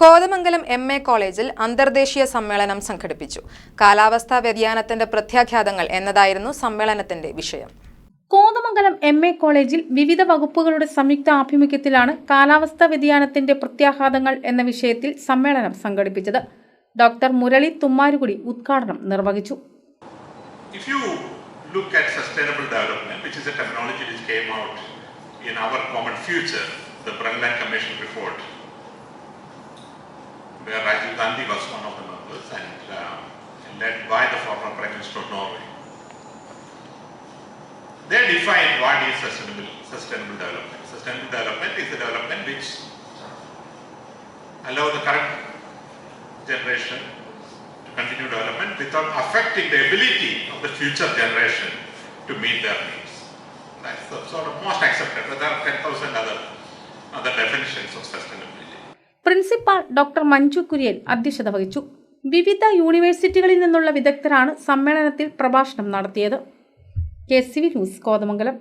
Kothamangalam MA. കോളേജിൽ അന്തർദേശീയ സമ്മേളനം സംഘടിപ്പിച്ചു. കാലാവസ്ഥാ വ്യതിയാനത്തിന്റെ പ്രത്യാഘാതങ്ങൾ എന്നതായിരുന്നു സമ്മേളനത്തിന്റെ വിഷയം. കോതമംഗലം എം.എ. കോളേജിൽ വിവിധ വകുപ്പുകളുടെ സംയുക്ത ആഭിമുഖ്യത്തിലാണ് കാലാവസ്ഥാ വ്യതിയാനത്തിന്റെ പ്രത്യാഘാതങ്ങൾ എന്ന വിഷയത്തിൽ സമ്മേളനം സംഘടിപ്പിച്ചത്. ഡോക്ടർ മുരളി തുമ്മാരുകുടി ഉദ്ഘാടനം നിർവഹിച്ചു. If you look at sustainable development, which is a terminology which came out in our common future, the Brundtland Commission report, where Rajiv Gandhi was one of the members and led by the former Prime Minister of Norway. They define what is sustainable development. Sustainable development is the development which allow the current generation to continue development without affecting the ability of the future generation to meet their needs. That's the sort of most accepted. There are 10,000 other definitions of sustainability. Principal doctor Manju Kurian അധ്യക്ഷത വഹിച്ചു. വിവിധ യൂണിവേഴ്സിറ്റികളിൽ നിന്നുള്ള വിദഗ്ധരാണ് സമ്മേളനത്തിൽ പ്രഭാഷണം നടത്തിയത്. KCV news, Kothamangalam.